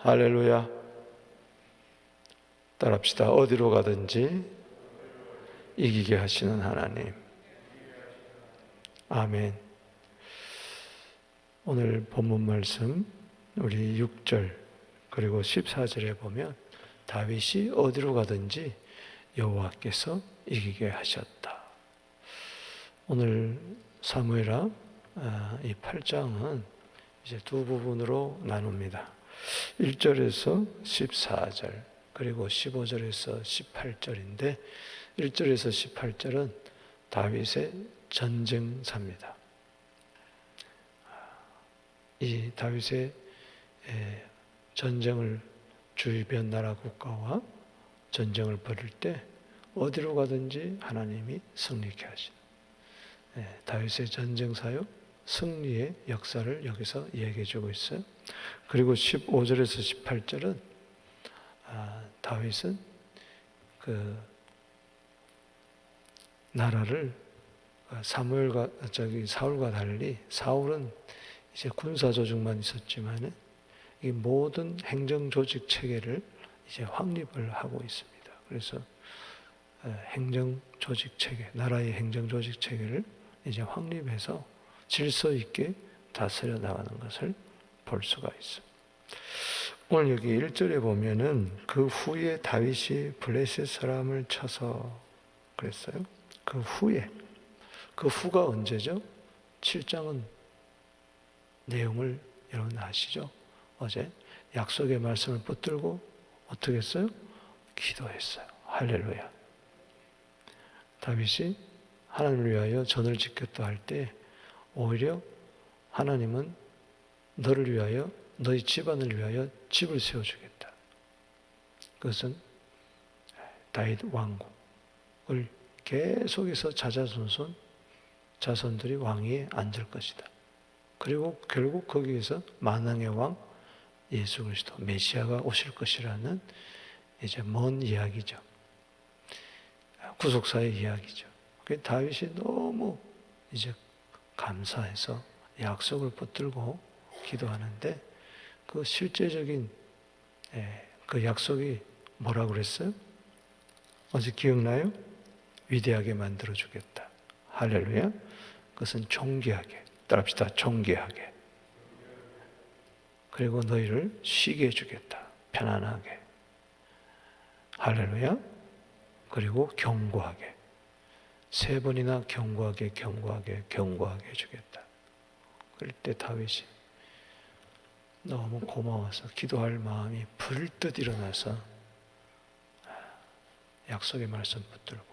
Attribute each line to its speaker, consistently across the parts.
Speaker 1: 할렐루야. 따라합시다. 어디로 가든지 이기게 하시는 하나님. 아멘. 오늘 본문 말씀 우리 6절 그리고 14절에 보면 다윗이 어디로 가든지 여호와께서 이기게 하셨다. 오늘 사무엘하 이 8장은 이제 두 부분으로 나눕니다. 1절에서 14절 그리고 15절에서 18절인데 1절에서 18절은 다윗의 전쟁사입니다. 이 다윗의 전쟁을 주변 나라 국가와 전쟁을 벌일 때 어디로 가든지 하나님이 승리케 하시는 다윗의 전쟁사요 승리의 역사를 여기서 얘기해 주고 있어요. 그리고 15절에서 18절은 다윗은 그 나라를 사울과 달리 사울은 이제 군사 조직만 있었지만은 이 모든 행정 조직 체계를 이제 확립을 하고 있습니다. 그래서 행정 조직 체계, 나라의 행정 조직 체계를 이제 확립해서 질서 있게 다스려 나가는 것을 볼 수가 있습니다. 오늘 여기 1절에 보면은 그 후에 다윗이 블레셋 사람을 쳐서 그랬어요. 그 후에, 그 후가 언제죠? 7장은 내용을 여러분 아시죠? 어제 약속의 말씀을 붙들고 어떻게 했어요? 기도했어요. 할렐루야. 다윗이 하나님을 위하여 전을 짓겠다 할 때 오히려 하나님은 너를 위하여 너희 집안을 위하여 집을 세워주겠다. 그것은 다윗 왕국을 계속해서 자손들이 왕위에 앉을 것이다. 그리고 결국 거기에서 만왕의 왕 예수 그리스도 메시아가 오실 것이라는 이제 먼 이야기죠. 구속사의 이야기죠. 다윗이 너무 이제 감사해서 약속을 붙들고 기도하는데 그 실제적인 그 약속이 뭐라고 그랬어요? 어제 기억나요? 위대하게 만들어주겠다. 할렐루야. 그것은 존귀하게. 따라합시다. 존귀하게. 그리고 너희를 쉬게 해주겠다. 편안하게. 할렐루야. 그리고 견고하게. 3번이나 견고하게 해주겠다. 그럴 때 다윗이 너무 고마워서 기도할 마음이 불뜻 일어나서 약속의 말씀 붙들고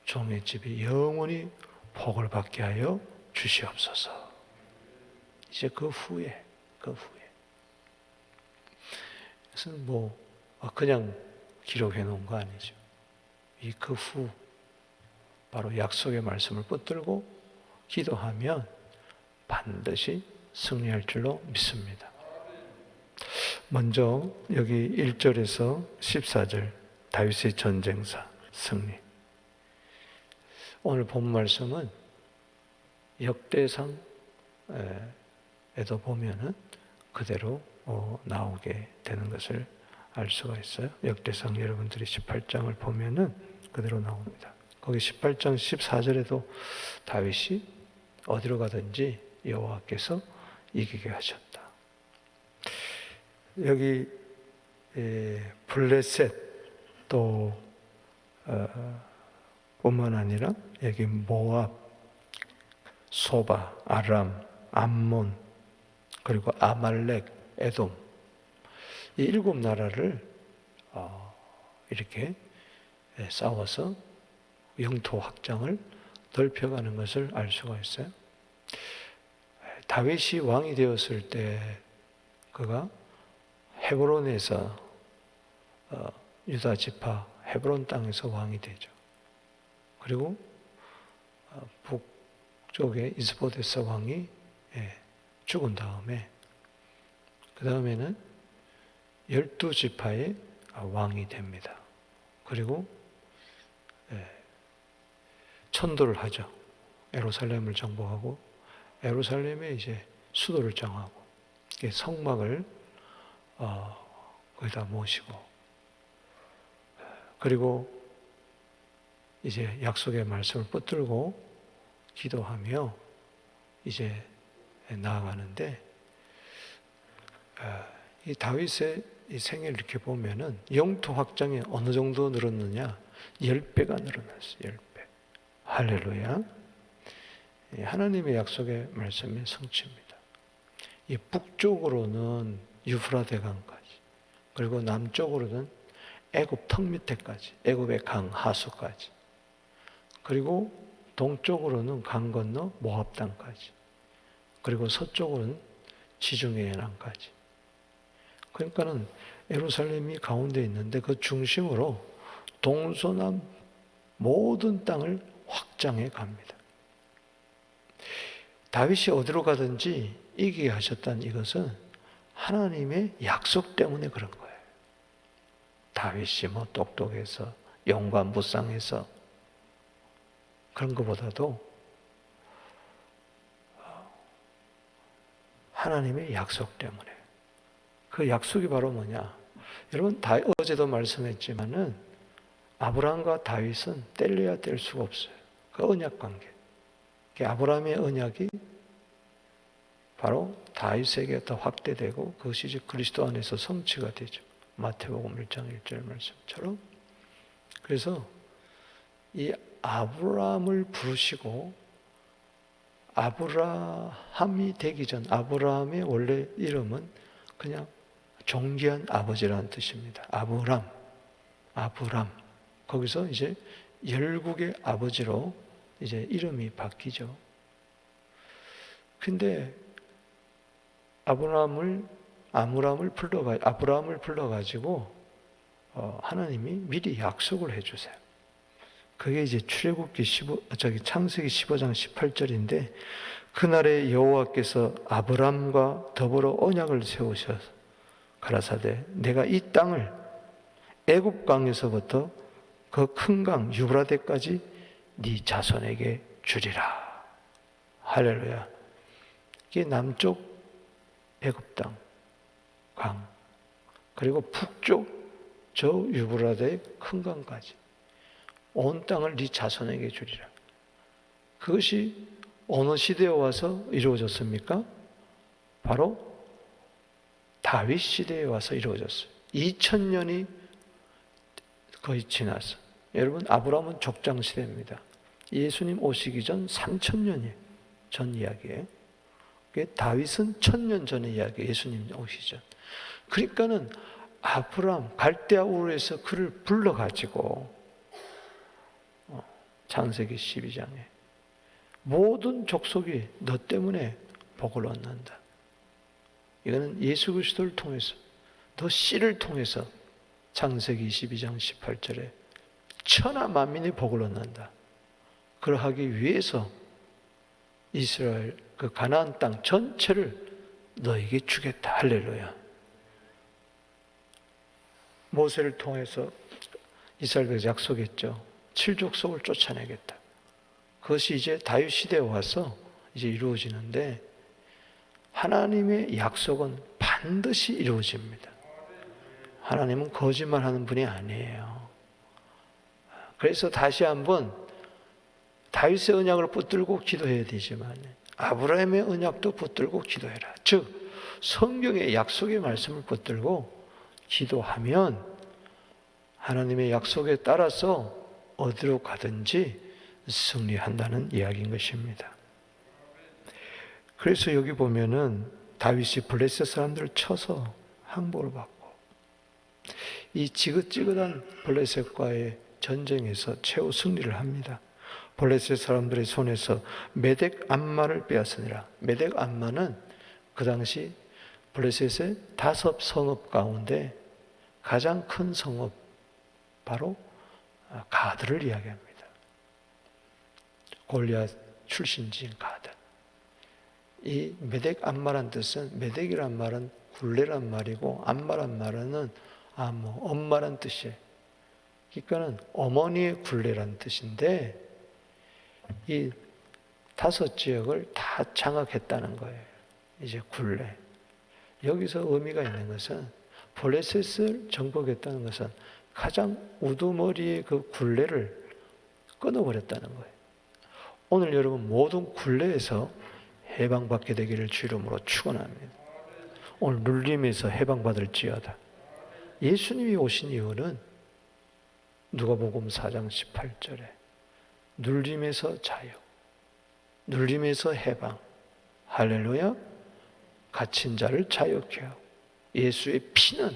Speaker 1: 종의 집이 영원히 복을 받게 하여 주시옵소서. 이제 그 후에 그래서 그냥 기록해 놓은 거 아니죠. 이 그 후 바로 약속의 말씀을 붙들고 기도하면 반드시 승리할 줄로 믿습니다. 먼저 여기 1절에서 14절 다윗의 전쟁사 승리. 오늘 본 말씀은 역대상에도 보면은 그대로 나오게 되는 것을 알 수가 있어요. 역대상 여러분들이 18장을 보면은 그대로 나옵니다. 거기 18장 14절에도 다윗이 어디로 가든지 여호와께서 이기게 하셨다. 여기 블레셋 또 뿐만 아니라 여기 모압, 소바, 아람, 암몬 그리고 아말렉, 에돔 이 7나라를 이렇게 싸워서 영토 확장을 넓혀가는 것을 알 수가 있어요. 다윗이 왕이 되었을 때 그가 헤브론에서 유다 지파 헤브론 땅에서 왕이 되죠. 그리고 북쪽에 이스보데스 왕이 죽은 다음에 그 다음에는 12지파의 왕이 됩니다. 그리고 천도를 하죠. 예루살렘을 정복하고 예루살렘에 이제 수도를 정하고 성막을 거기다 모시고, 그리고 이제 약속의 말씀을 붙들고 기도하며 이제 나아가는데, 이 다윗의 이 생애를 이렇게 보면은 영토 확장이 어느 정도 늘었느냐? 10배가 늘어났어요. 10배. 할렐루야. 하나님의 약속의 말씀의 성취입니다. 이 북쪽으로는 유프라데 강까지, 그리고 남쪽으로는 애굽 턱 밑에까지, 애굽의 강 하수까지, 그리고 동쪽으로는 강 건너 모압 땅까지, 그리고 서쪽으로는 지중해 해안까지. 그러니까는 예루살렘이 가운데 있는데 그 중심으로 동서남 모든 땅을 확장해 갑니다. 다윗이 어디로 가든지 이기게 하셨다는 이것은 하나님의 약속 때문에 그런 거예요. 다윗이 뭐 똑똑해서 용감무쌍해서 그런 것보다도 하나님의 약속 때문에. 그 약속이 바로 뭐냐? 여러분, 어제도 말씀했지만은 아브라함과 다윗은 뗄래야 뗄 수가 없어요. 그 언약 관계. 아브라함의 언약이 바로 다윗에게 더 확대되고 그것이 이제 그리스도 안에서 성취가 되죠. 마태복음 1장 1절 말씀처럼. 그래서 이 아브라함을 부르시고, 아브라함이 되기 전 아브라함의 원래 이름은 그냥 존귀한 아버지라는 뜻입니다. 아브람. 거기서 이제 열국의 아버지로 이제 이름이 바뀌죠. 근데 아브라함을 불러가지고 하나님이 미리 약속을 해주세요. 그게 이제 창세기 15장 18절인데, 그날에 여호와께서 아브람과 더불어 언약을 세우셔서 가라사대 내가 이 땅을 애굽 강에서부터 그 큰 강 유브라데까지 네 자손에게 주리라. 할렐루야. 이게 남쪽 애굽 땅 강, 그리고 북쪽 저 유브라데의 큰 강까지 온 땅을 네 자손에게 주리라. 그것이 어느 시대에 와서 이루어졌습니까? 바로 다윗 시대에 와서 이루어졌어요. 2000년이 거의 지났어. 여러분, 아브라함은 족장 시대입니다. 예수님 오시기 전 3000년이 전 이야기예요. 다윗은 1000년 전의 이야기예요. 예수님 오시기 전. 그러니까는 아브라함 갈대아 우르에서 그를 불러가지고 창세기 12장에 모든 족속이 너 때문에 복을 얻는다. 이거는 예수 그리스도를 통해서, 너 씨를 통해서 창세기 22장 18절에 천하 만민이 복을 얻는다. 그러하기 위해서 이스라엘 그 가나안 땅 전체를 너에게 주겠다. 할렐루야. 모세를 통해서 이스라엘에게 약속했죠. 7족속을 쫓아내겠다. 그것이 이제 다윗 시대에 와서 이제 이루어지는데, 하나님의 약속은 반드시 이루어집니다. 하나님은 거짓말하는 분이 아니에요. 그래서 다시 한번 다윗의 언약을 붙들고 기도해야 되지만 아브라함의 언약도 붙들고 기도해라. 즉 성경의 약속의 말씀을 붙들고 기도하면 하나님의 약속에 따라서 어디로 가든지 승리한다는 이야기인 것입니다. 그래서 여기 보면은 다윗이 블레셋 사람들을 쳐서 항복을 받고, 이 지긋지긋한 블레셋과의 전쟁에서 최후 승리를 합니다. 블레셋 사람들의 손에서 메덱 암마를 빼앗으니라. 메덱 암마는 그 당시 블레셋의 5 성읍 가운데 가장 큰 성읍, 바로 가드를 이야기합니다. 골리앗 출신지인 가드. 이 메덱 암마란 뜻은, 메덱이란 말은 굴레란 말이고 암마란 말은 엄마란 뜻이에요. 그러니까는 어머니의 굴레란 뜻인데, 이 5 지역을 다 장악했다는 거예요. 이제 굴레. 여기서 의미가 있는 것은 블레셋을 정복했다는 것은 가장 우두머리의 그 굴레를 끊어버렸다는 거예요. 오늘 여러분 모든 굴레에서 해방받게 되기를 주 이름으로 축원합니다. 오늘 눌림에서 해방받을지어다. 예수님이 오신 이유는 누가복음 4장 18절에 눌림에서 자유, 눌림에서 해방, 할렐루야, 갇힌 자를 자유케 하고, 예수의 피는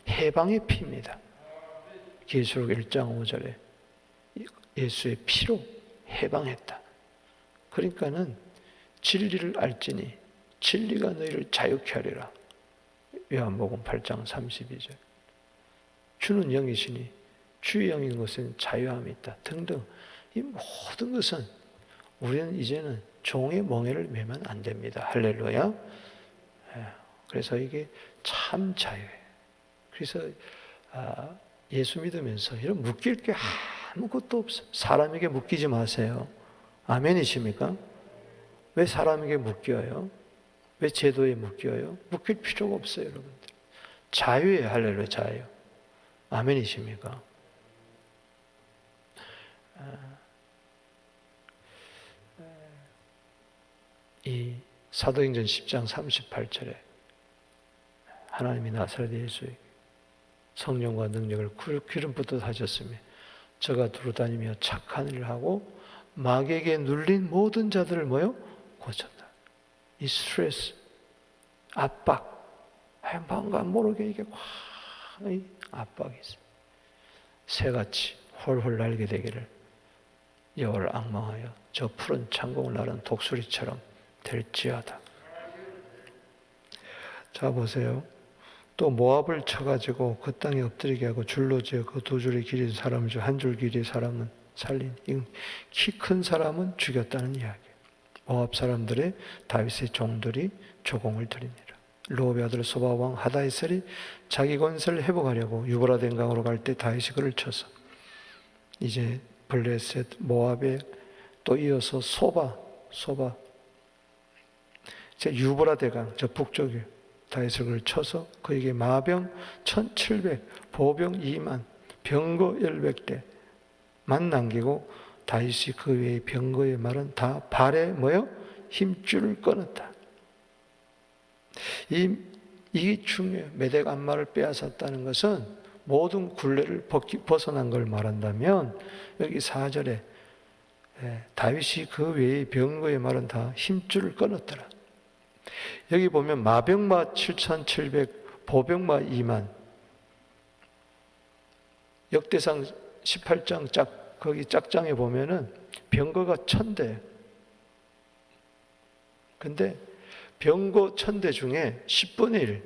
Speaker 1: 해방의 피입니다. 계시록 1장 5절에 예수의 피로 해방했다. 그러니까는 진리를 알지니 진리가 너희를 자유케 하리라. 요한복음 8장 32절. 주는 영이시니 주의 영인 것은 자유함이 있다. 등등. 이 모든 것은 우리는 이제는 종의 멍에를 매면 안 됩니다. 할렐루야. 그래서 이게 참 자유예요. 그래서 예수 믿으면서 이런 묶일 게 아무것도 없어요. 사람에게 묶이지 마세요. 아멘이십니까? 왜 사람에게 묶여요? 왜 제도에 묶여요? 묶일 필요가 없어요, 여러분들. 자유예요, 할렐루야, 자유. 아멘이십니까? 이 사도행전 10장 38절에 하나님이 나사렛 예수에게 성령과 능력을 기름 붓듯 하셨으며 저가 두루다니며 착한 일을 하고 마귀에게 눌린 모든 자들을 뭐요? 고쳤다. 이 스트레스, 압박, 뭔가 모르게 이게 이 압박이 있어요. 새같이 홀홀 날게 되기를 여호와를 앙망하여 저 푸른 창공을 나른 독수리처럼 될지어다. 자 보세요. 또 모압을 쳐가지고 그 땅에 엎드리게 하고 줄로 지어 그 두 줄의 길이 사람을 한 줄 길이의 사람은 살린, 키 큰 사람은 죽였다는 이야기예요. 모압 사람들의 다윗의 종들이 조공을 드리니라. 르홉의 아들 소바 왕 하다에셀이 자기 권세를 회복하려고 유브라데 강으로 갈 때 다윗이 그를 쳐서 이제 블레셋 모압에 또 이어서 소바 이제 유브라데 강 저 북쪽에 다윗을 그를 쳐서 그에게 마병 1700 보병 2만 병거 100대만 남기고 다윗이 그 외의 병거의 말은 다 발에 뭐요? 힘줄을 끊었다. 이게 중요해요. 메덱 안마를 빼앗았다는 것은 모든 굴레를 벗어난 걸 말한다면 여기 4절에 다윗이 그 외의 병거의 말은 다 힘줄을 끊었더라. 여기 보면 마병마 7700 보병마 2만 역대상 18장 거기 짝장에 보면은 병거가 1000대. 근데 병거 1000대 중에 10분의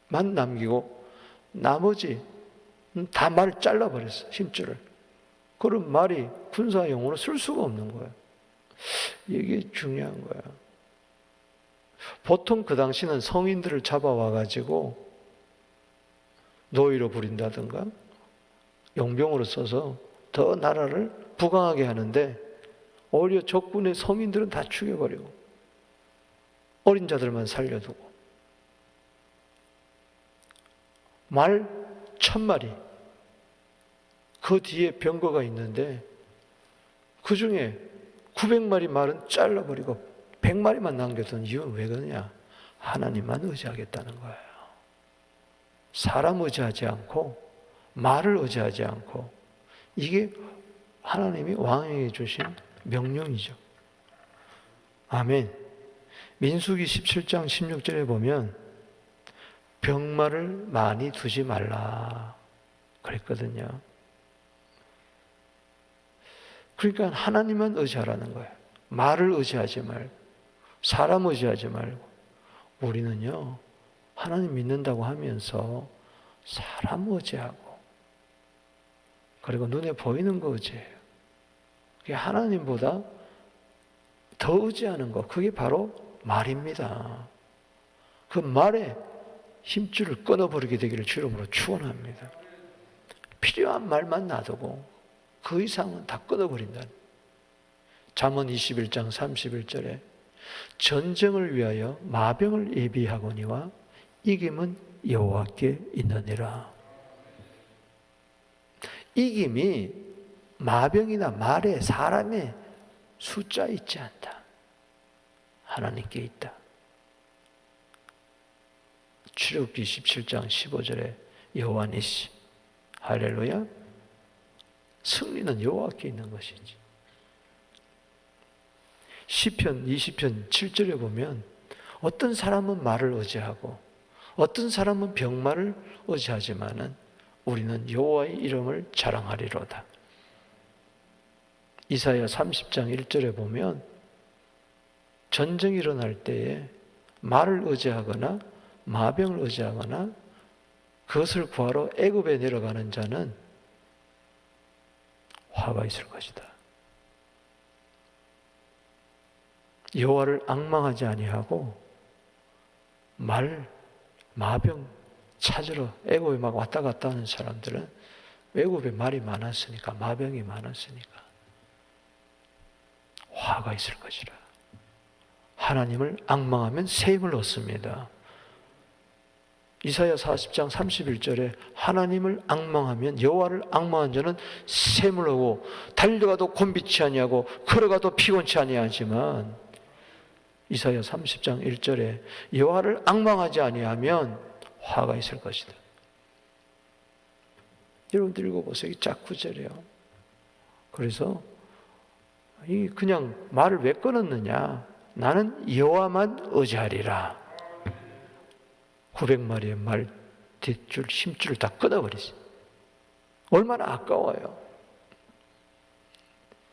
Speaker 1: 1만 남기고 나머지 다 말을 잘라버렸어. 힘줄을. 그런 말이 군사용으로 쓸 수가 없는 거예요. 이게 중요한 거예요. 보통 그 당시는 성인들을 잡아와가지고 노예로 부린다든가 용병으로 써서 더 나라를 부강하게 하는데 오히려 적군의 성인들은 다 죽여버리고 어린 자들만 살려두고 말 1000마리 그 뒤에 병거가 있는데 그 중에 900마리 말은 잘라버리고 100마리만 남겨둔 이유는 왜 그러냐? 하나님만 의지하겠다는 거예요. 사람 의지하지 않고 말을 의지하지 않고 이게 하나님이 왕에게 주신 명령이죠. 아멘. 민수기 17장 16절에 보면 병마를 많이 두지 말라 그랬거든요. 그러니까 하나님만 의지하라는 거예요. 말을 의지하지 말고 사람 의지하지 말고 우리는요 하나님 믿는다고 하면서 사람 의지하고 그리고 눈에 보이는 거 의지해요. 그게 하나님보다 더 의지하는 거 그게 바로 말입니다. 그 말에 힘줄을 끊어버리게 되기를 주 이름으로 축원합니다. 필요한 말만 놔두고 그 이상은 다 끊어버린다. 잠언 21장 31절에 전쟁을 위하여 마병을 예비하거니와 이김은 여호와께 있느니라. 이김이 마병이나 말에 사람의 숫자에 있지 않다. 하나님께 있다. 출애굽기 17장 15절에 여호와 니시, 할렐루야. 승리는 여호와께 있는 것이지. 시편 20편 7절에 보면 어떤 사람은 말을 의지하고 어떤 사람은 병마를 의지하지만은 우리는 여호와의 이름을 자랑하리로다. 이사야 30장 1절에 보면 전쟁이 일어날 때에 말을 의지하거나 마병을 의지하거나 그것을 구하러 애굽에 내려가는 자는 화가 있을 것이다. 여호와를 앙망하지 아니하고 마병 찾으러 애굽에 막 왔다 갔다 하는 사람들은 애굽에 말이 많았으니까, 마병이 많았으니까 화가 있을 것이라. 하나님을 앙망하면 새 힘을 얻습니다. 이사야 40장 31절에 하나님을 앙망하면, 여호와를 앙망한 자는 새 힘을 얻고 달려가도 곤비치 아니하고 걸어가도 피곤치 아니하지만, 이사야 30장 1절에 여호와를 앙망하지 아니하면 화가 있을 것이다. 여러분들 읽어보세요. 이 짝 구절이에요. 그래서 그냥 말을 왜 끊었느냐? 나는 여호와만 의지하리라. 900마리의 말 뒷줄, 힘줄을 다 끊어버리지. 얼마나 아까워요.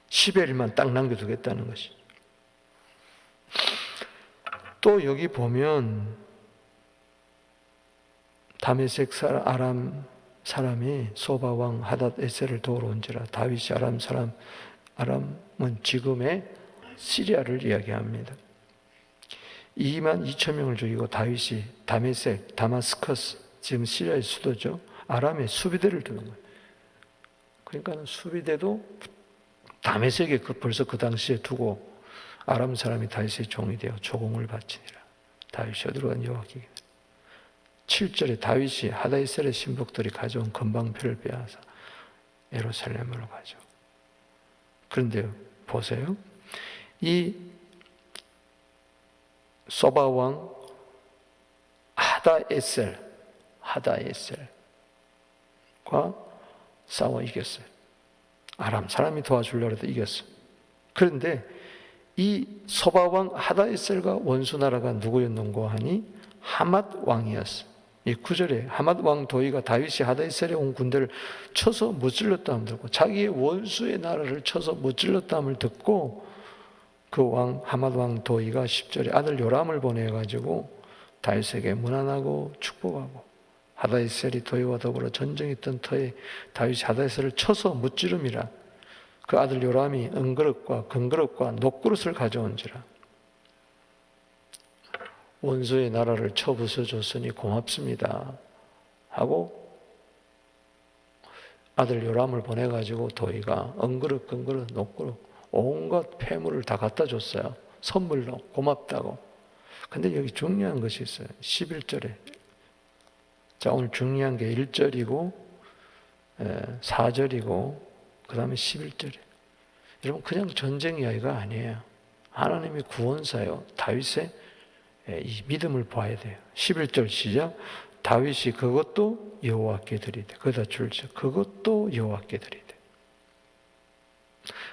Speaker 1: 10여 일만 딱 남겨두겠다는 것이. 또 여기 보면 다메섹 아람 사람이 소바 왕 하닷 에셀을 도우러 온지라. 다윗이 아람은 지금의 시리아를 이야기합니다. 2만 2천 명을 죽이고 다윗이 다메섹, 다마스커스, 지금 시리아의 수도죠. 아람에 수비대를 두는 거예요. 그러니까 수비대도 다메섹에 벌써 그 당시에 두고 아람 사람이 다윗의 종이 되어 조공을 바치니라. 다윗이 어디로 간 여호와께. 7절에 다윗이 하다이셀의 신복들이 가져온 건방표를 빼앗아 예루살렘으로 가죠. 그런데 보세요. 이 소바 왕 하다에셀과 싸워 이겼어요. 아람 사람이 도와주려고 해도 이겼어요. 그런데 이 소바 왕 하다에셀과 원수 나라가 누구였는고 하니 하맛 왕이었어요. 이 9절에 하맛 왕 도이가 다윗이 하다에셀에 온 군대를 쳐서 무찔렀다함을 듣고, 자기의 원수의 나라를 쳐서 무찔렀다함을 듣고 그 왕 하맛 왕 도이가 10절에 아들 요람을 보내가지고 다윗에게 문안하고 축복하고, 하다에셀이 도이와 더불어 전쟁했던 터에 다윗이 하다에셀을 쳐서 무찌름이라. 그 아들 요람이 은그릇과 금그릇과 녹그릇을 가져온지라. 원수의 나라를 쳐 부숴줬으니 고맙습니다 하고 아들 요람을 보내가지고 도이가 은그릇, 금그릇, 녹그릇 온갖 폐물을 다 갖다 줬어요. 선물로 고맙다고. 근데 여기 중요한 것이 있어요. 11절에. 자, 오늘 중요한 게 1절이고 4절이고 그 다음에 11절에. 여러분 그냥 전쟁 이야기가 아니에요. 하나님의 구원사요. 다윗의 이 믿음을 봐야 돼요. 11절 시작. 다윗이 그것도 여호와께 드리되, 거기다 줄쳐 그것도 여호와께 드리되.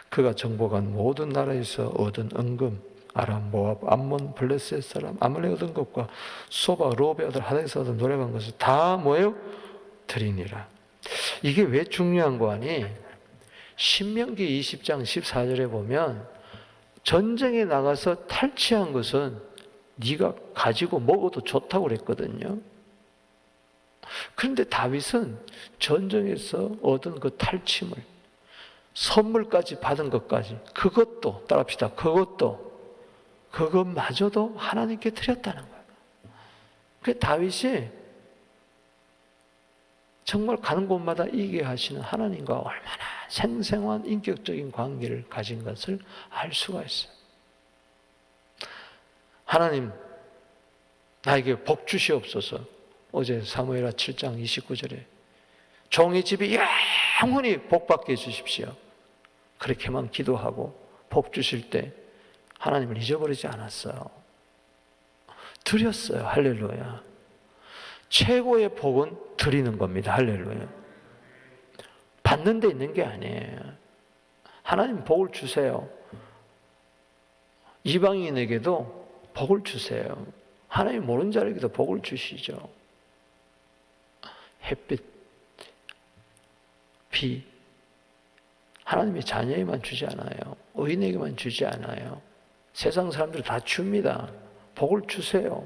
Speaker 1: 그가 정복한 모든 나라에서 얻은 은금, 아람, 모압, 암몬, 블레셋 사람, 아말렉 얻은 것과 소바, 로베 아들 하다에서 얻은 노래방 것을 다 뭐예요? 드리니라. 이게 왜 중요한 거 아니? 신명기 20장 14절에 보면 전쟁에 나가서 탈취한 것은 네가 가지고 먹어도 좋다고 그랬거든요. 그런데 다윗은 전쟁에서 얻은 그 탈취물, 선물까지 받은 것까지, 그것도 따라합시다. 그것마저도 하나님께 드렸다는 거예요. 그 다윗이 정말 가는 곳마다 이기게 하시는 하나님과 얼마나 생생한 인격적인 관계를 가진 것을 알 수가 있어요. 하나님, 나에게 복 주시옵소서. 어제 사무엘하 7장 29절에 종의 집이 영원히 복받게 해주십시오. 그렇게만 기도하고 복 주실 때 하나님을 잊어버리지 않았어요. 드렸어요. 할렐루야. 최고의 복은 드리는 겁니다. 할렐루야. 받는 데 있는 게 아니에요. 하나님 복을 주세요. 이방인에게도 복을 주세요. 하나님 모르는 자에게도 복을 주시죠. 햇빛, 비, 하나님의 자녀에게만 주지 않아요. 의인에게만 주지 않아요. 세상 사람들 다 줍니다. 복을 주세요.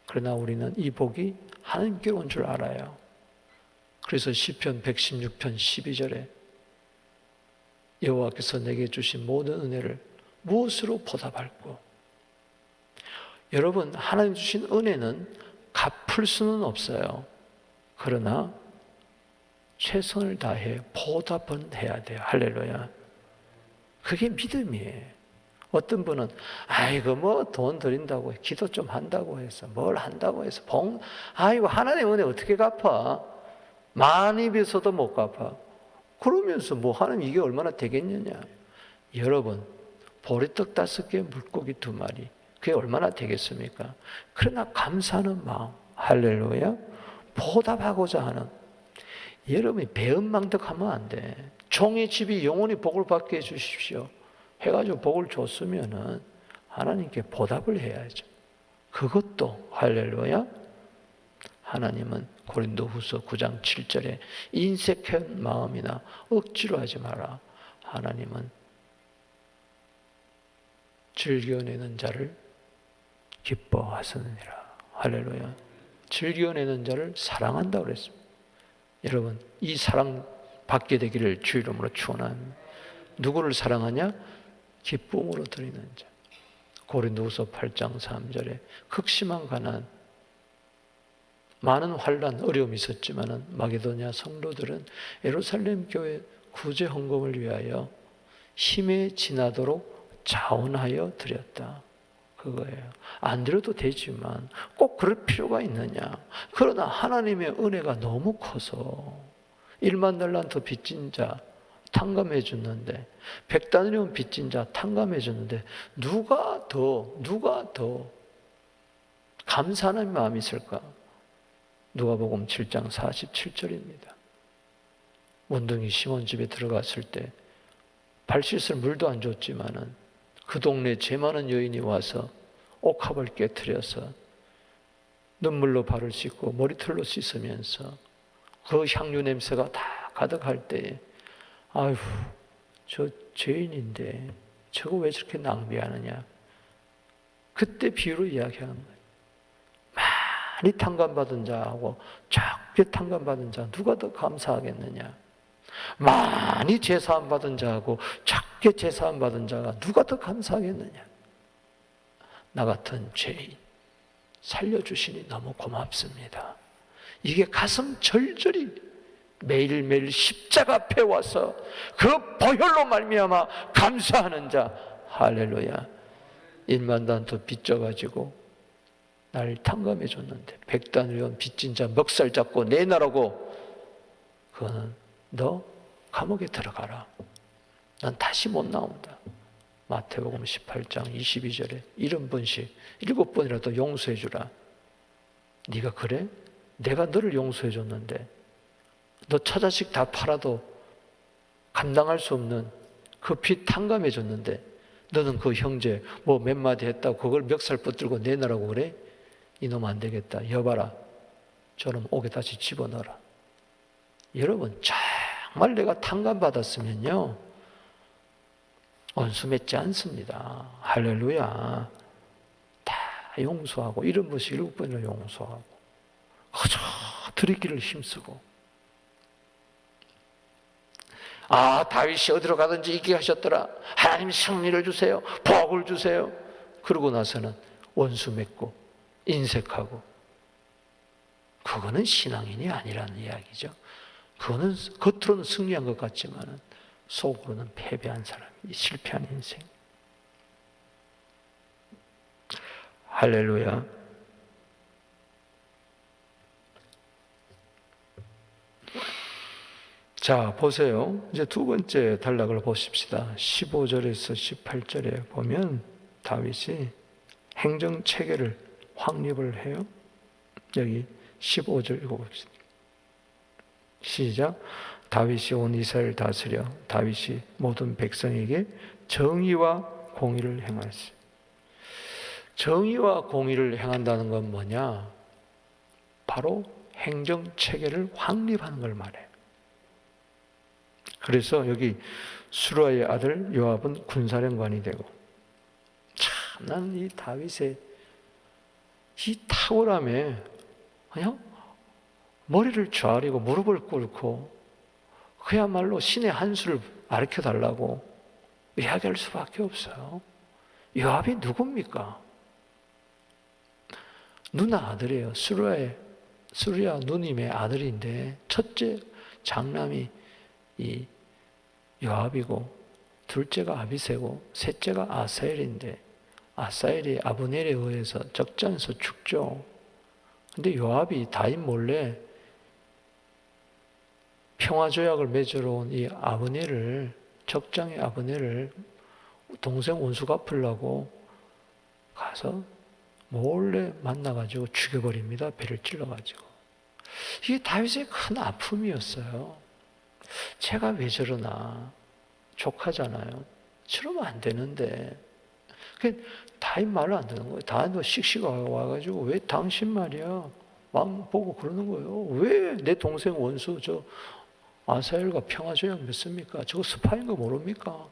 Speaker 1: 그러나 우리는 이 복이 하나님께 온 줄 알아요. 그래서 시편 116편 12절에 여호와께서 내게 주신 모든 은혜를 무엇으로 보답할꼬? 여러분, 하나님 주신 은혜는 갚을 수는 없어요. 그러나 최선을 다해 보답은 해야 돼요. 할렐루야. 그게 믿음이에요. 어떤 분은 아이고 뭐 돈 드린다고 기도 좀 한다고 해서 뭘 한다고 해서 아이고 하나님 은혜 어떻게 갚아? 많이 빚어도 못 갚아. 그러면서 뭐 하나님 이게 얼마나 되겠느냐? 여러분, 보리떡 5개 물고기 2마리 그게 얼마나 되겠습니까? 그러나 감사하는 마음, 할렐루야, 보답하고자 하는, 여러분이 배은망덕하면 안 돼. 종의 집이 영원히 복을 받게 해주십시오 해가지고 복을 줬으면은 하나님께 보답을 해야죠. 그것도 할렐루야. 하나님은 고린도후서 9장 7절에 인색한 마음이나 억지로 하지 마라. 하나님은 즐겨내는 자를 기뻐하시느니라. 할렐루야. 즐겨내는 자를 사랑한다고 그랬습니다. 여러분, 이 사랑 받게 되기를 주 이름으로 축원합니다. 누구를 사랑하냐? 기쁨으로 드리는 자. 고린도후서 8장 3절에 극심한 가난, 많은 환난, 어려움이 있었지만은 마게도냐 성도들은 예루살렘 교회 구제 헌금을 위하여 힘에 지나도록 자원하여 드렸다. 그거예요. 안 드려도 되지만 꼭 그럴 필요가 있느냐? 그러나 하나님의 은혜가 너무 커서 1만 달란트 빚진 자 탕감해 줬는데, 100다니온 빚진 자 탕감해 줬는데 누가 더 감사하는 마음이 있을까? 누가복음 7장 47절입니다. 원둥이 시몬 집에 들어갔을 때 발 씻을 물도 안 줬지만은 그 동네 죄 많은 여인이 와서 옥합을 깨트려서 눈물로 발을 씻고 머리털로 씻으면서 그 향유 냄새가 다 가득할 때에 아휴, 저 죄인인데 저거 왜 저렇게 낭비하느냐? 그때 비유로 이야기하는 거예요. 많이 탕감받은 자하고 적게 탕감받은 자 누가 더 감사하겠느냐? 많이 제사함 받은 자하고 작게 제사함 받은 자가 누가 더 감사하겠느냐? 나 같은 죄인 살려주시니 너무 고맙습니다. 이게 가슴 절절히 매일매일 십자가 앞에 와서 그 보혈로 말미암아 감사하는 자, 할렐루야. 1만 단토 빚져가지고 날 탕감해 줬는데 100다니온 빚진 자 멱살 잡고 내놔라고, 그거는 너 감옥에 들어가라. 난 다시 못 나온다. 마태복음 18장 22절에 70번씩 7번이라도 용서해 주라. 네가 그래? 내가 너를 용서해 줬는데 너 처자식 다 팔아도 감당할 수 없는 그 빚 탕감해 줬는데 너는 그 형제 뭐 몇 마디 했다고 그걸 멱살 붙들고 내놔라고 그래? 이놈 안 되겠다. 여봐라. 저놈 옥에 다시 집어넣어라. 여러분, 정말 내가 탕감받았으면요 원수 맺지 않습니다. 할렐루야. 다 용서하고 70번씩 7번이나 용서하고 그저 드리기를 힘쓰고, 다윗이 어디로 가든지 이기게 하셨더라. 하나님 승리를 주세요. 복을 주세요. 그러고 나서는 원수 맺고 인색하고, 그거는 신앙인이 아니라는 이야기죠. 그거는 겉으로는 승리한 것 같지만 속으로는 패배한 사람, 실패한 인생. 할렐루야. 자, 보세요. 이제 두 번째 단락을 보십시다. 15절에서 18절에 보면 다윗이 행정체계를 확립을 해요. 여기 15절 읽어봅시다. 시작. 다윗이 온 이스라엘을 다스려 다윗이 모든 백성에게 정의와 공의를 행하였어요. 정의와 공의를 행한다는 건 뭐냐? 바로 행정체계를 확립하는 걸 말해요. 그래서 여기 수라의 아들 요압은 군사령관이 되고, 참, 난 이 다윗의 이 탁월함에 그냥 머리를 좌리고 무릎을 꿇고 그야말로 신의 한 수를 가르쳐 달라고 이야기할 수밖에 없어요. 요압이 누굽니까? 누나 아들이에요. 수리아 누님의 아들인데 첫째 장남이 이 요압이고 둘째가 아비새고 셋째가 아사엘인데 아사엘이 아브넬에 의해서 적장에서 죽죠. 근데 요압이 다윗 몰래 평화조약을 맺으러 온 이 아브넬을, 적장의 아브넬을 동생 원수 갚으려고 가서 몰래 만나가지고 죽여버립니다. 배를 찔러가지고. 이게 다윗의 큰 아픔이었어요. 제가 왜 저러나, 족하잖아요. 저러면 안 되는데. 다윗 말을 안 듣는 거예요. 다윗도 씩씩하고 와가지고 왜 당신 말이야 왕 보고 그러는 거예요. 왜 내 동생 원수 저 아사엘과 평화조약 맺습니까? 저거 스파인 거 모릅니까?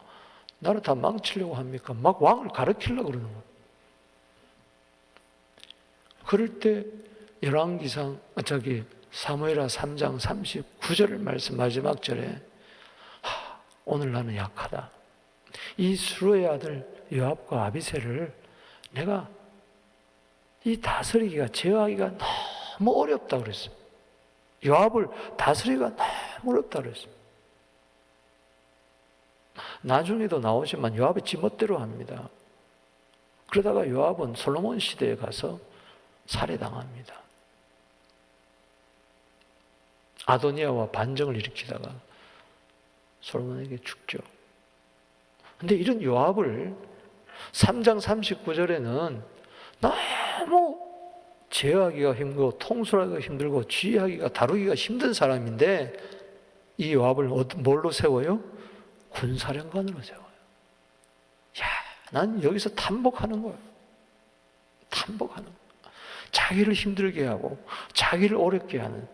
Speaker 1: 나를 다 망치려고 합니까? 막 왕을 가르치려고 그러는 거예요. 그럴 때 열왕기상 사무엘하 3장 39절 말씀 마지막 절에 오늘 나는 약하다. 이 수르의 아들 요압과 아비새를 내가 이 다스리기가, 제어하기가 너무 어렵다 그랬어요. 요압을 다스리기가 너무 어렵다 그랬어요. 나중에도 나오지만 요압이 지멋대로 합니다. 그러다가 요압은 솔로몬 시대에 가서 살해당합니다. 아도니아와 반정을 일으키다가 솔로몬에게 죽죠. 근데 이런 요압을 3장 39절에는 너무 제어하기가 힘들고 통솔하기가 힘들고 지휘하기가 다루기가 힘든 사람인데 이 요압을 뭘로 세워요? 군사령관으로 세워요. 야, 난 여기서 탐복하는 거예요. 탐복하는 거예요. 자기를 힘들게 하고 자기를 어렵게 하는,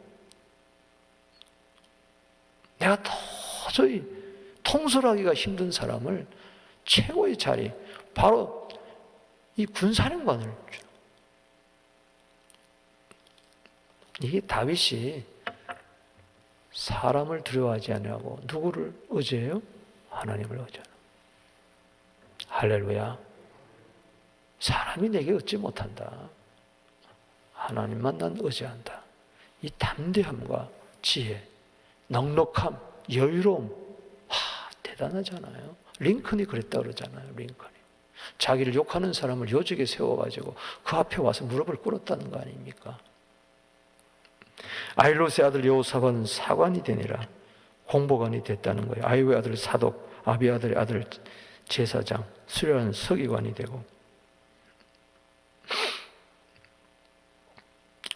Speaker 1: 내가 도저히 통솔하기가 힘든 사람을 최고의 자리, 바로 이 군사령관을 주는. 이게 다윗이 사람을 두려워하지 않냐고 누구를 의지해요? 하나님을 의지하는. 할렐루야. 사람이 내게 얻지 못한다. 하나님만 난 의지한다. 이 담대함과 지혜, 넉넉함, 여유로움, 대단하잖아요. 링컨이 그랬다 그러잖아요. 링컨이 자기를 욕하는 사람을 요직에 세워가지고 그 앞에 와서 무릎을 꿇었다는 거 아닙니까? 아일롯의 아들 여호사밧은 사관이 되니라 홍보관이 됐다는 거예요. 아이오의 아들 사독, 아비아들의 아들 제사장, 수려한 서기관이 되고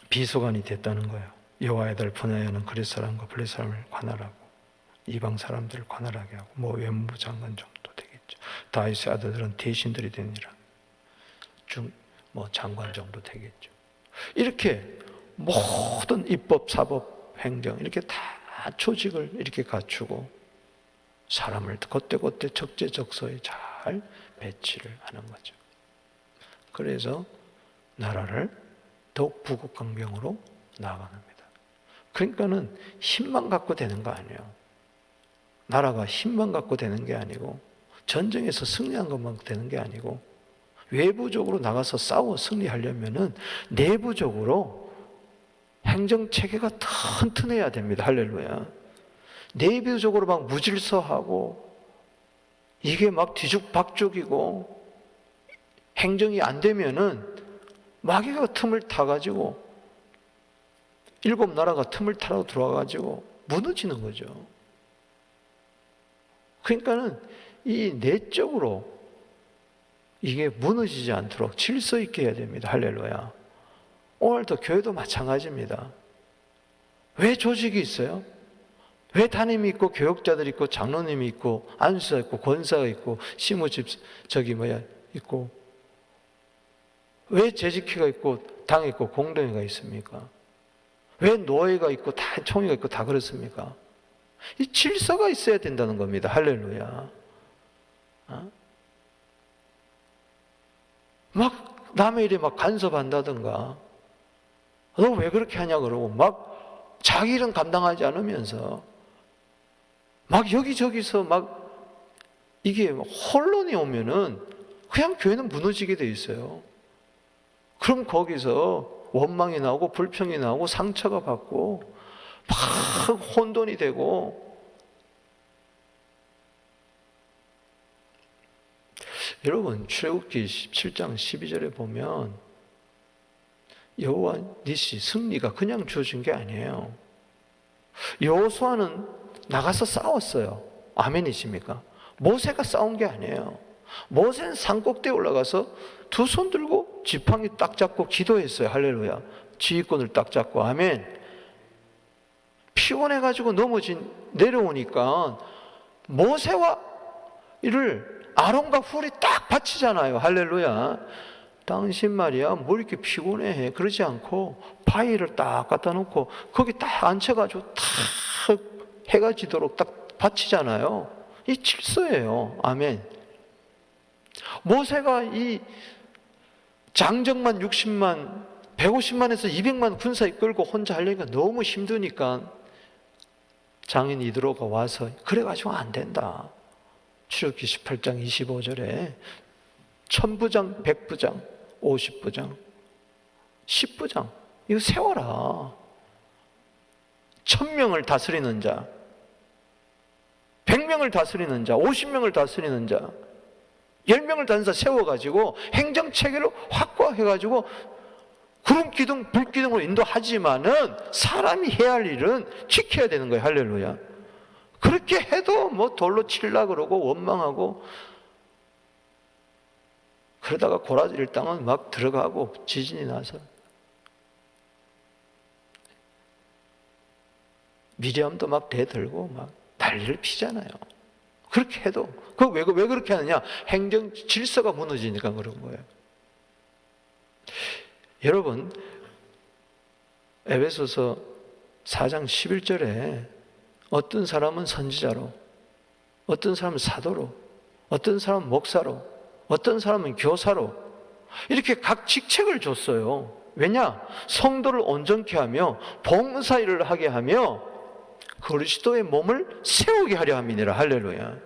Speaker 1: 비서관이 됐다는 거예요. 여호와의 아들 브나야는 그렛 사람과 블렛 사람을 관할하고 이방 사람들을 관할하게 하고 외무부 장관 정도 되겠죠. 다윗의 아들들은 대신들이 되니라 장관 정도 되겠죠. 이렇게 모든 입법, 사법, 행정 이렇게 다 조직을 이렇게 갖추고 사람을 그때그때 적재적소에 잘 배치를 하는 거죠. 그래서 나라를 더욱 부국강병으로 나아갑니다. 그러니까는 힘만 갖고 되는 거 아니에요. 나라가 힘만 갖고 되는 게 아니고 전쟁에서 승리한 것만 되는 게 아니고 외부적으로 나가서 싸워 승리하려면은 내부적으로 행정체계가 튼튼해야 됩니다. 할렐루야. 내부적으로 막 무질서하고 이게 막 뒤죽박죽이고 행정이 안 되면은 마귀가 틈을 타가지고 7 나라가 틈을 타고 들어와가지고 무너지는 거죠. 그러니까는 이 내적으로 이게 무너지지 않도록 질서 있게 해야 됩니다. 할렐루야. 오늘도 교회도 마찬가지입니다. 왜 조직이 있어요? 왜 담임이 있고 교역자들이 있고 장로님이 있고 안수사 있고 권사가 있고 시무집 있고 왜 재직회가 있고 당이 있고 공동회가 있습니까? 왜 노예가 있고 다 총회가 있고 다 그렇습니까? 이 질서가 있어야 된다는 겁니다. 할렐루야. 막 남의 일에 막 간섭한다든가 너 왜 그렇게 하냐 그러고 막 자기 일은 감당하지 않으면서 막 여기저기서 막 이게 혼란이 오면은 그냥 교회는 무너지게 돼 있어요. 그럼 거기서 원망이 나오고 불평이 나오고 상처가 받고 막 혼돈이 되고. 여러분 출애굽기 17장 12절에 보면 여호와 니시 승리가 그냥 주어진 게 아니에요. 여호수아는 나가서 싸웠어요. 아멘이십니까? 모세가 싸운 게 아니에요. 모세는 산꼭대에 올라가서 두 손 들고 지팡이 딱 잡고 기도했어요. 할렐루야. 지휘권을 딱 잡고. 아멘. 피곤해가지고 내려오니까 모세와 이를 아론과 훌이 딱 받치잖아요. 할렐루야. 당신 말이야 뭐 이렇게 피곤해. 그러지 않고 바위를 딱 갖다 놓고 거기 딱 앉혀가지고 탁 해가 지도록 딱 받치잖아요. 이 질서예요. 아멘. 모세가 이 장정만 60만 150만에서 200만 군사 이끌고 혼자 하려니까 너무 힘드니까 장인 이드로가 와서 그래가지고 안 된다. 출애굽기 18장 25절에 1000부장, 100부장, 50부장, 10부장 이거 세워라. 1000명을 다스리는 자, 100명을 다스리는 자, 50명을 다스리는 자, 10명을 다스리는 자 세워가지고 행정체계를 확고해가지고 구름 기둥, 불 기둥으로 인도하지만은 사람이 해야 할 일은 지켜야 되는 거예요. 할렐루야. 그렇게 해도 뭐 돌로 칠라 그러고 원망하고 그러다가 고라질 땅은 막 들어가고 지진이 나서 미리암도 막 대들고 막 난리를 피잖아요. 그렇게 해도 왜 그렇게 하느냐? 행정 질서가 무너지니까 그런 거예요. 여러분 에베소서 4장 11절에 어떤 사람은 선지자로, 어떤 사람은 사도로, 어떤 사람은 목사로, 어떤 사람은 교사로 이렇게 각 직책을 줬어요. 왜냐? 성도를 온전케 하며 봉사일을 하게 하며 그리스도의 몸을 세우게 하려 함이니라. 할렐루야.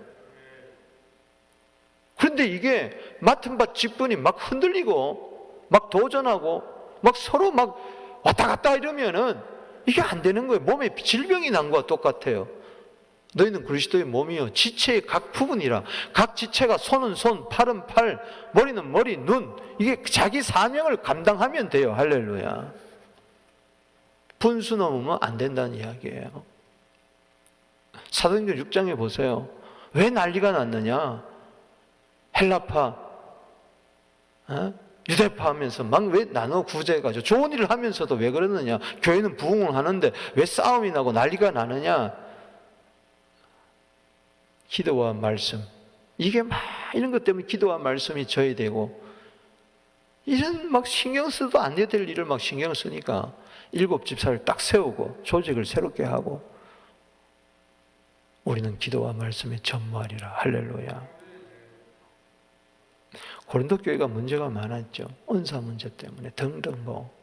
Speaker 1: 그런데 이게 맡은 바 직분이 막 흔들리고 막 도전하고 막 서로 막 왔다 갔다 이러면은 이게 안 되는 거예요. 몸에 질병이 난 거와 똑같아요. 너희는 그리스도의 몸이요 지체의 각 부분이라. 각 지체가 손은 손, 팔은 팔, 머리는 머리, 눈 이게 자기 사명을 감당하면 돼요. 할렐루야. 분수 넘으면 안 된다는 이야기예요. 사도행전 6장에 보세요. 왜 난리가 났느냐? 헬라파, 유대파 하면서 막 왜 나눠 구제해가지고 좋은 일을 하면서도 왜 그러느냐? 교회는 부흥을 하는데 왜 싸움이 나고 난리가 나느냐? 기도와 말씀. 이게 막 이런 것 때문에 기도와 말씀이 저해되고 이런 막 신경 써도 안 돼야 될 일을 막 신경 쓰니까 7 집사를 딱 세우고 조직을 새롭게 하고 우리는 기도와 말씀에 전무하리라. 할렐루야. 고린도 교회가 문제가 많았죠. 은사 문제 때문에 등등 뭐.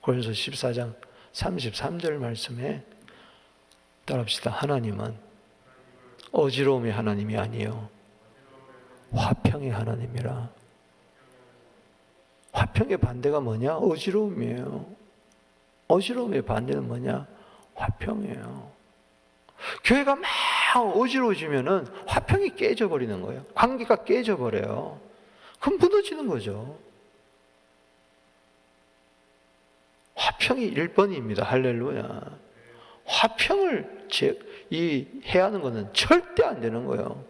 Speaker 1: 고린도서 14장 33절 말씀에 따라합시다. 하나님은 어지러움의 하나님이 아니요 화평의 하나님이라. 화평의 반대가 뭐냐? 어지러움이에요. 어지러움의 반대는 뭐냐? 화평이에요. 교회가 막 어지러워지면은 화평이 깨져버리는 거예요. 관계가 깨져버려요. 그럼 무너지는 거죠. 화평이 1번입니다. 할렐루야. 화평을 해야 하는 것은 절대 안 되는 거예요.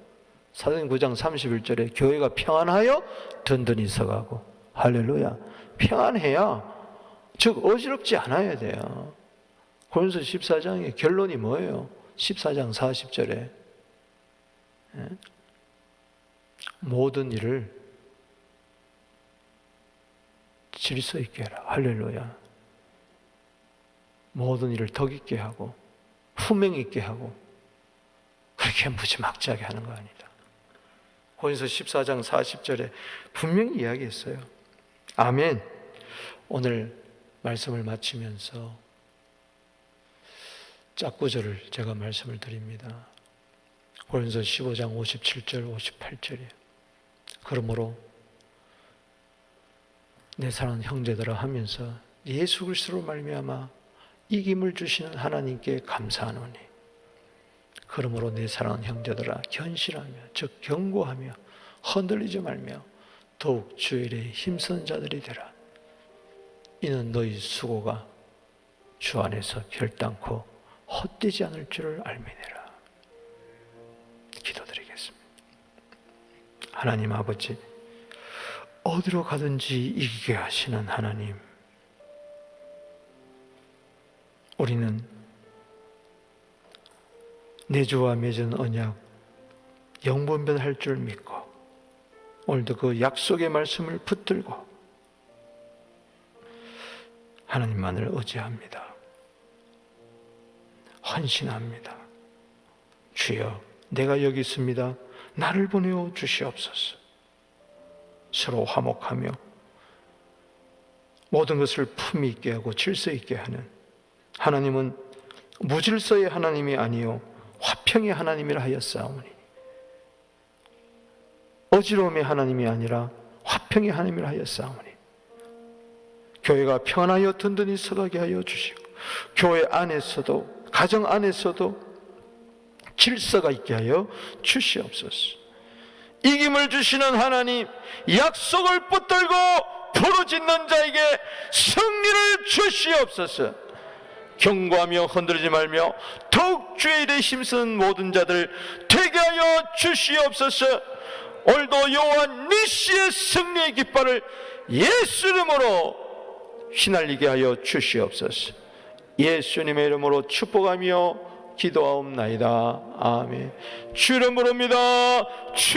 Speaker 1: 사도행 9장 31절에 교회가 평안하여 든든히 서가고, 할렐루야, 평안해야, 즉 어지럽지 않아야 돼요. 고린도서 14장의 결론이 뭐예요? 14장 40절에 모든 일을 질서 있게 해라. 할렐루야. 모든 일을 덕 있게 하고 품행 있게 하고, 그렇게 무지막지하게 하는 거 아니다. 고린도서 14장 40절에 분명히 이야기했어요. 아멘. 오늘 말씀을 마치면서 짝구절을 제가 말씀을 드립니다. 고린도서 15장 57절 58절이에요. 그러므로 내 사랑하는 형제들아 하면서 예수 그리스도로 말미암아 이김을 주시는 하나님께 감사하노니, 그러므로 내 사랑하는 형제들아 견실하며, 즉 견고하며 흔들리지 말며 더욱 주의 일에 힘쓰는 자들이 되라. 이는 너희 수고가 주 안에서 결단코 헛되지 않을 줄을 알미니라. 기도드리겠습니다. 하나님 아버지, 어디로 가든지 이기게 하시는 하나님, 우리는 내 주와 맺은 언약 영분별할 줄 믿고, 오늘도 그 약속의 말씀을 붙들고 하나님만을 의지합니다. 헌신합니다. 주여, 내가 여기 있습니다. 나를 보내어 주시옵소서. 서로 화목하며 모든 것을 품위 있게 하고 질서 있게 하는 하나님은 무질서의 하나님이 아니요 화평의 하나님이라 하였사오니, 어지러움의 하나님이 아니라 화평의 하나님이라 하였사오니, 교회가 평안하여 든든히 서가게 하여 주시고, 교회 안에서도 가정 안에서도 질서가 있게 하여 주시옵소서. 이김을 주시는 하나님, 약속을 붙들고 부르짖는 자에게 승리를 주시옵소서. 견고하며 흔들리지 말며 더욱 주의 일에 힘쓰는 모든 자들 되게 하여 주시옵소서. 오늘도 여호와 니시의 승리의 깃발을 예수 이름으로 휘날리게 하여 주시옵소서. 예수님의 이름으로 축복하며 기도하옵나이다. 아멘. 주 이름 부릅니다. 주